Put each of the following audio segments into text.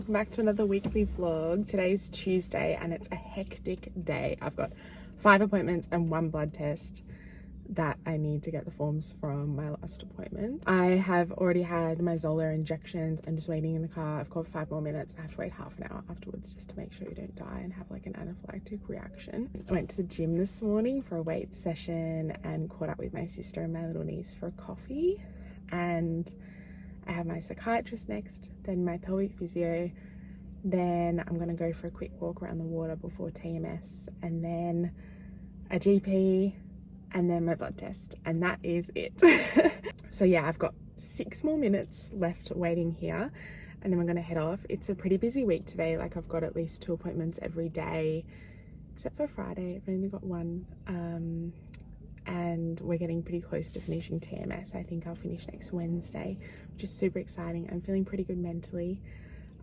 welcome back to another weekly vlog. Today's Tuesday and it's a hectic day. I've got 5 appointments and 1 blood test that I need to get the forms from my last appointment. I have already had my Zola injections. I'm just waiting in the car. I've got 5 more minutes. I have to wait half an hour afterwards just to make sure you don't die and have like an anaphylactic reaction. I went to the gym this morning for a weight session and caught up with my sister and my little niece for a coffee. And I have my psychiatrist next, then my pelvic physio, then I'm gonna go for a quick walk around the water before TMS, and then a GP, and then my blood test, and that is it. So yeah, I've got 6 more minutes left waiting here, and then we're gonna head off. It's a pretty busy week today. Like, I've got at least 2 appointments every day, except for Friday. I've only got 1. And we're getting pretty close to finishing TMS. I think I'll finish next Wednesday, which is super exciting. I'm feeling pretty good mentally,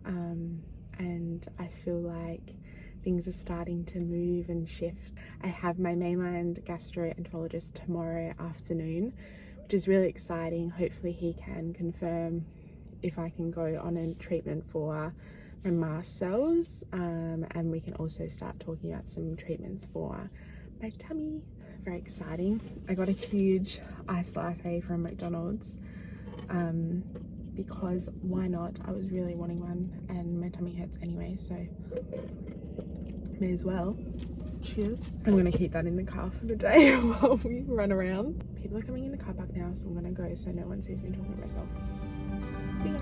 and I feel like things are starting to move and shift. I have my mainland gastroenterologist tomorrow afternoon, which is really exciting. Hopefully he can confirm if I can go on a treatment for my mast cells, and we can also start talking about some treatments for my tummy. Very exciting. I got a huge iced latte from McDonald's because why not? I was really wanting one and my tummy hurts anyway, so may as well. Cheers. I'm gonna keep that in the car for the day while we run around. People are coming in the car park now, so I'm gonna go so no one sees me talking to myself. See ya.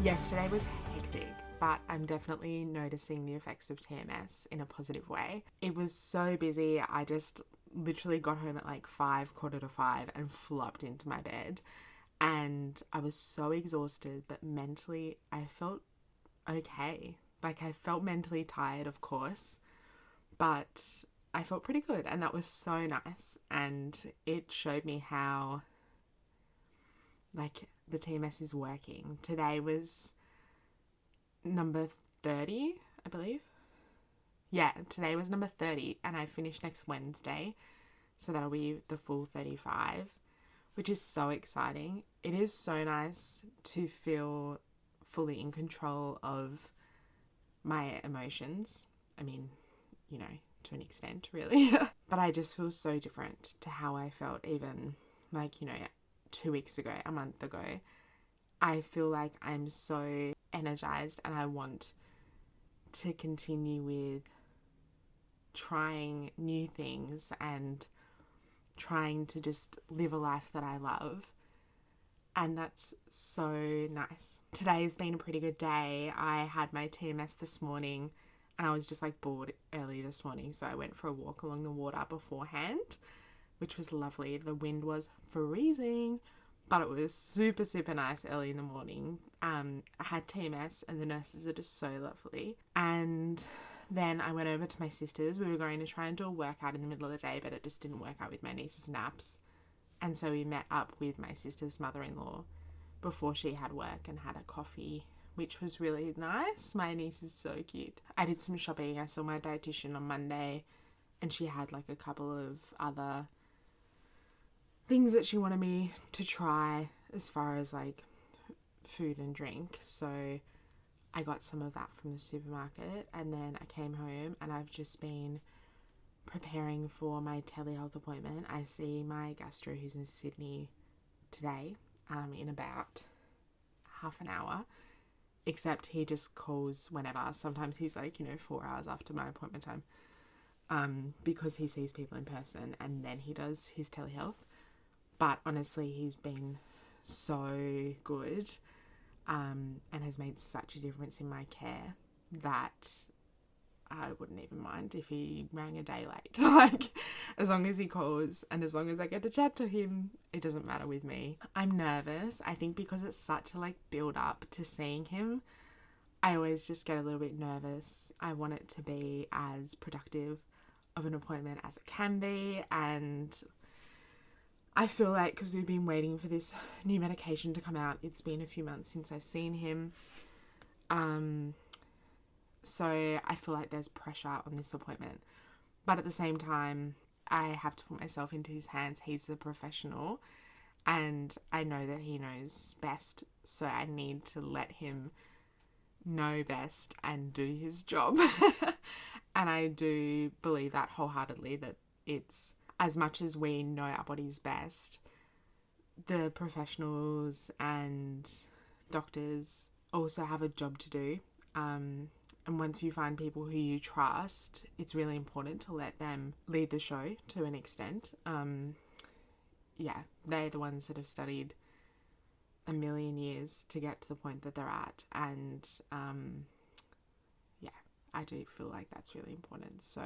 Yesterday was hectic, but I'm definitely noticing the effects of TMS in a positive way. It was so busy. I just literally got home at like 5, quarter to 5 and flopped into my bed. And I was so exhausted, but mentally I felt okay. Like, I felt mentally tired, of course, but I felt pretty good, and that was so nice. And it showed me how, like, the TMS is working. Today was number 30, I believe. Yeah, today was number 30, and I finish next Wednesday, so that'll be the full 35, which is so exciting. It is so nice to feel fully in control of my emotions. I mean, you know, to an extent, really. But I just feel so different to how I felt even, like, you know, 2 weeks ago, a month ago. I feel like I'm so energized and I want to continue with trying new things and trying to just live a life that I love. And that's so nice. Today's been a pretty good day. I had my TMS this morning and I was just like bored early this morning, so I went for a walk along the water beforehand, which was lovely. The wind was freezing, but it was super, super nice early in the morning. I had TMS and the nurses are just so lovely. And then I went over to my sister's. We were going to try and do a workout in the middle of the day, but it just didn't work out with my niece's naps. And so we met up with my sister's mother-in-law before she had work and had a coffee which was really nice. My niece is so cute. I did some shopping. I saw my dietitian on Monday, and she had like a couple of other things that she wanted me to try as far as like food and drink. So I got some of that from the supermarket, and then I came home and I've just been preparing for my telehealth appointment. I see my gastro who's in Sydney today, in about half an hour, except he just calls whenever. Sometimes he's like, 4 hours after my appointment time, because he sees people in person and then he does his telehealth. But honestly, he's been so good, and has made such a difference in my care that I wouldn't even mind if he rang a day late. Like, as long as he calls and as long as I get to chat to him, it doesn't matter with me. I'm nervous. I think because it's such a build up to seeing him, I always just get a little bit nervous. I want it to be as productive of an appointment as it can be, and I feel like because we've been waiting for this new medication to come out, it's been a few months since I've seen him. So I feel like there's pressure on this appointment. But at the same time, I have to put myself into his hands. He's the professional and I know that he knows best. So I need to let him know best and do his job. And I do believe that wholeheartedly, that it's, as much as we know our bodies best, the professionals and doctors also have a job to do. And once you find people who you trust, it's really important to let them lead the show to an extent. They're the ones that have studied a million years to get to the point that they're at. And I do feel like that's really important. So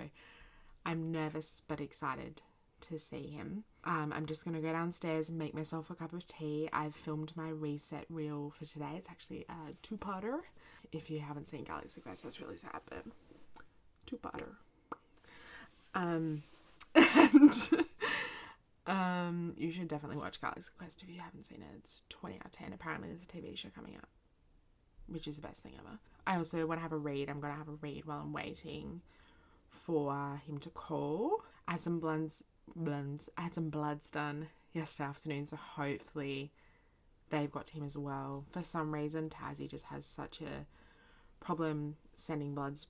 I'm nervous but excited to see him. I'm just going to go downstairs and make myself a cup of tea. I've filmed my reset reel for today. It's actually a two-parter. If you haven't seen Galaxy Quest, that's really sad, but two-parter. You should definitely watch Galaxy Quest if you haven't seen it. It's 20 out of 10. Apparently there's a TV show coming out, which is the best thing ever. I also want to have a read. I'm going to have a read while I'm waiting for him to call. I had some bloods done yesterday afternoon, so hopefully they've got to him as well. For some reason, Tassie just has such a problem sending bloods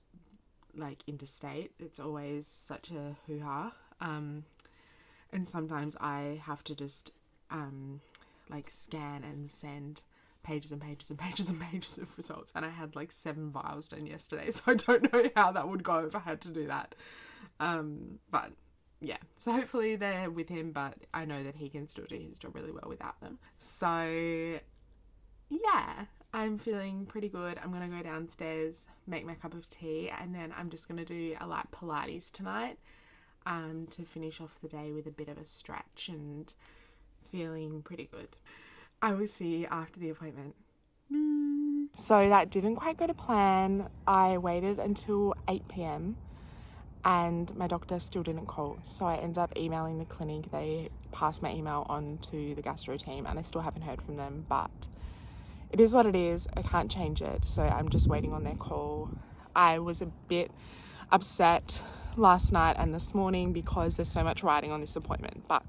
interstate. It's always such a hoo-ha. And sometimes I have to just scan and send pages and pages and pages and pages of results, and I had 7 vials done yesterday, so I don't know how that would go if I had to do that. But yeah, so hopefully they're with him, but I know that he can still do his job really well without them. So yeah, I'm feeling pretty good. I'm gonna go downstairs, make my cup of tea, and then I'm just gonna do a light Pilates tonight, to finish off the day with a bit of a stretch and feeling pretty good. I will see you after the appointment. So that didn't quite go to plan. I waited until 8 p.m. and my doctor still didn't call. So I ended up emailing the clinic. They passed my email on to the gastro team and I still haven't heard from them, but it is what it is. I can't change it. So I'm just waiting on their call. I was a bit upset last night and this morning because there's so much riding on this appointment, but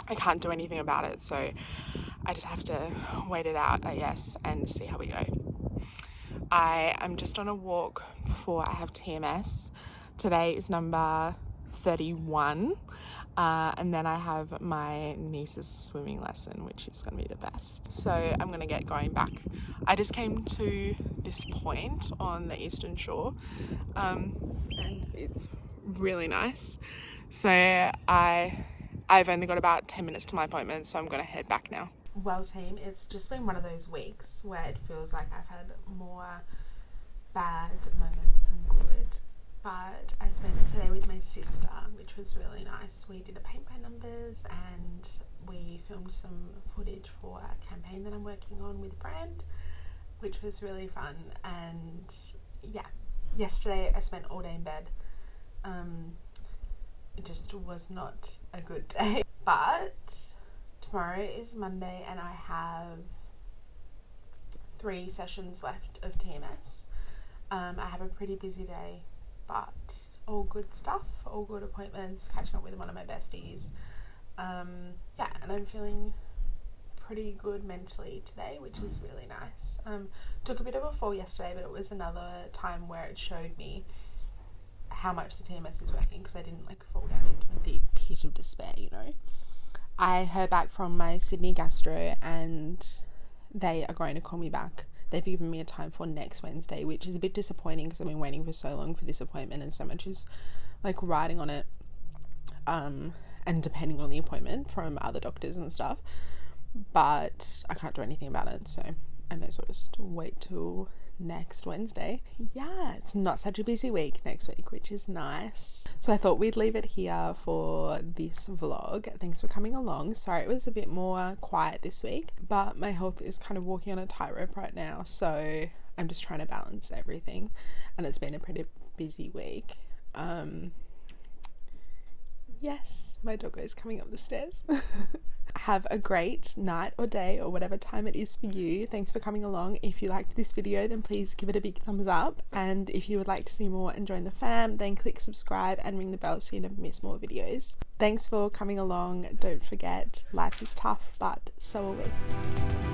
I can't do anything about it. So I just have to wait it out, I guess, and see how we go. I am just on a walk before I have TMS. Today is number 31, and then I have my niece's swimming lesson, which is going to be the best. So I'm going to get going back. I just came to this point on the Eastern Shore, and it's really nice. So I've only got about 10 minutes to my appointment, so I'm going to head back now. Well, team, it's just been one of those weeks where it feels like I've had more bad moments than good. But I spent today with my sister, which was really nice. We did a paint by numbers and we filmed some footage for a campaign that I'm working on with a brand, which was really fun. And yeah, yesterday I spent all day in bed. It just was not a good day. But tomorrow is Monday and I have 3 sessions left of TMS. I have a pretty busy day, but all good stuff, all good appointments, catching up with one of my besties. And I'm feeling pretty good mentally today, which is really nice. Took a bit of a fall yesterday, but it was another time where it showed me how much the TMS is working, because I didn't fall down into a deep pit of despair, I heard back from my Sydney gastro and they are going to call me back. They've given me a time for next Wednesday, which is a bit disappointing because I've been waiting for so long for this appointment and so much is riding on it, and depending on the appointment from other doctors and stuff, but I can't do anything about it, so I may as well just wait till next Wednesday. Yeah, it's not such a busy week next week, which is nice. So I thought we'd leave it here for this vlog. Thanks for coming along. Sorry it was a bit more quiet this week, but my health is kind of walking on a tightrope right now, so I'm just trying to balance everything, and it's been a pretty busy week. Yes, my doggo is coming up the stairs. Have a great night or day or whatever time it is for you. Thanks for coming along. If you liked this video, then please give it a big thumbs up, and if you would like to see more and join the fam, then click subscribe and ring the bell so you never miss more videos. Thanks for coming along. Don't forget, life is tough, but so are we.